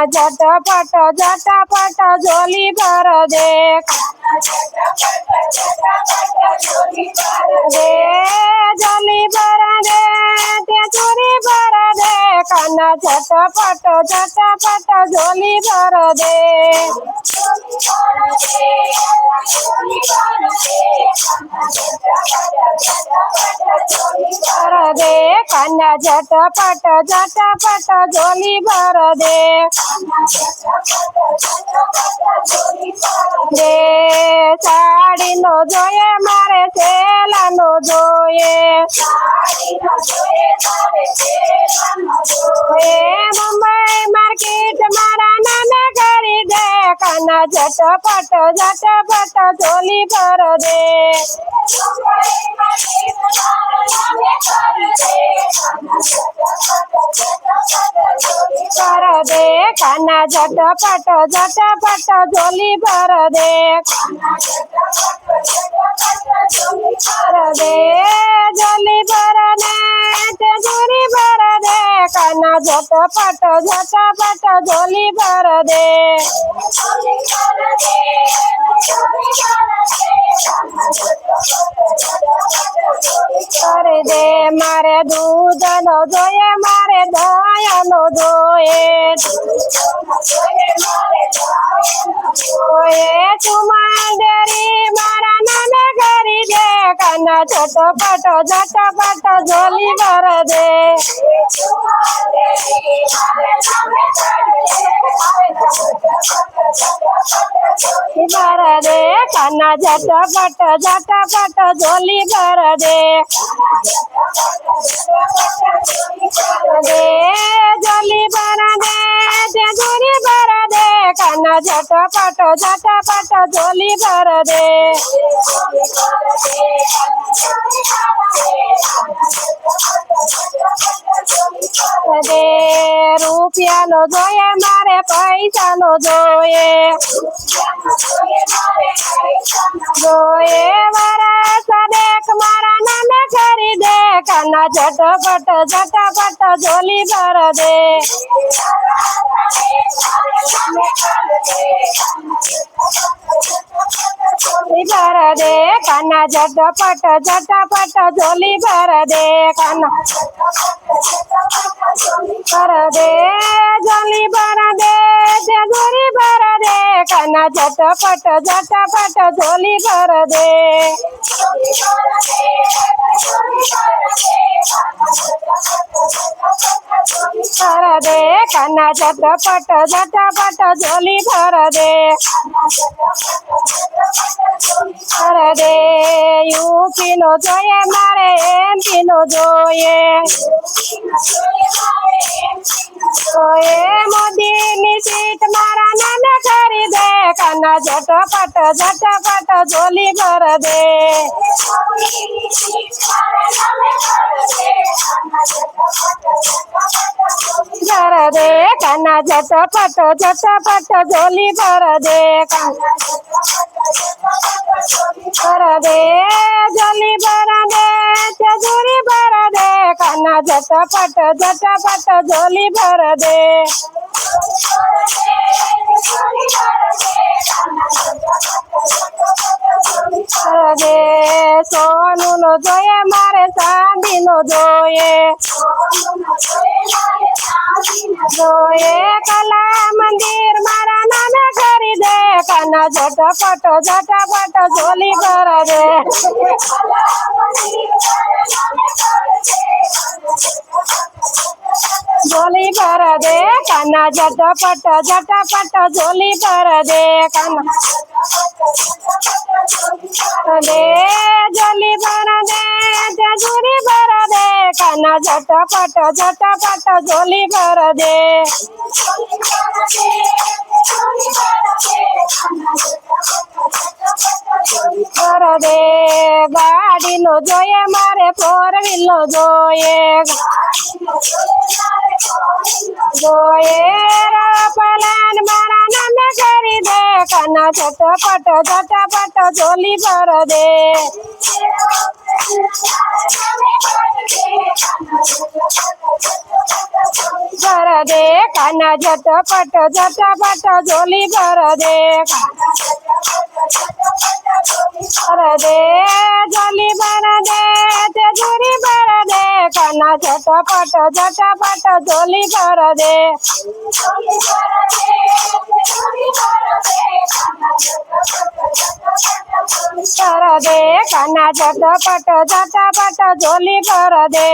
કાના ઝટપટ ઝોલી ભર દે દે ઝોલી ભર દે તે ચોરી ભર દે કાના ઝટપટ ઝોલી ભર દે ભર દે કાના ઝટપટ ઝોલી ભર દે દે સાડીનો જોઈએ મારે સેલાનો જોઈએ એ મુંબઈ માર્કેટ મારા નામે કરી દે કાના ઝટપટ ઝોલી ભર દે ભર દે કાના ઝટપટ ઝોલી ભર દે ભર દે ઝોલી ભર દે તે ઝોરી ભર દે કાના ઝટપટ ઝોલી ભર દે કરી દે મારે દૂધનો જોઈએ મારે દયાનો જોઈએ ચુમા ડેરી મારા નામે કરી દે કાના ઝટપટ ઝોલી ભર દે ભર દે કાના ઝટપટ ઝોલી ભર દે દે ઝોલી ભર દે તે ઝોરી ભર દે કાના ઝટપટ ઝોલી ભર દે દે રૂપિયાનો જોઈએ મારે પૈસાનો જોઈએ વરસ દેખ મારા નામે કરી દે કાના ઝટપટ ઝોલી ભર દે ભર દે કાના ઝટપટ ઝોલી ભર દે કાના ભર દે ઝોલી ભર દે તે ઝોરી ભર દે કાના ઝટપટ ઝોલી ભર દે ભર દે કાના ઝટપટ ઝોલી ભર દે ભર દે યુપીનો જોઈએ મારે એમપીનો જોઈએ મોદીની સીટ મારા નામે કરી દે કાના ઝટપટ ઝોલી ભર દે ભર દે કાના ઝટપટ ઝોલી ભર દે ભર દે ઝોલી ભર દે તે ઝોરી ભર દે કાના ઝટપટ ઝોલી ભર દે ભર દે સોનુનો જોઈએ મારે ચાંદીનો જોઈએ કલા મંદિર મારા નામે કરી દે કાના ઝટપટ ઝોલી ભર દે ઝોલી ભર દે કાના ઝટપટ ઝોલી ભર દે કાના દે ઝોલી ભર દે તે ઝોરી ભર દે કાના ઝટપટ ઝોલી ભર દે ભર દે ગાડીનો જોઈએ મારે 4 વ્હીલનો જોઈએ જોઈએ પલાન મારા નામે કરી દે કાના झटपट झोली भर दे। भर दे कान्हा झटपट झोली भर दे। भर दे झोली भर दे तिजोरी भर दे कान्हा झटपट झोली भर दे। भर दे कान्हा झटपट झोली भर दे।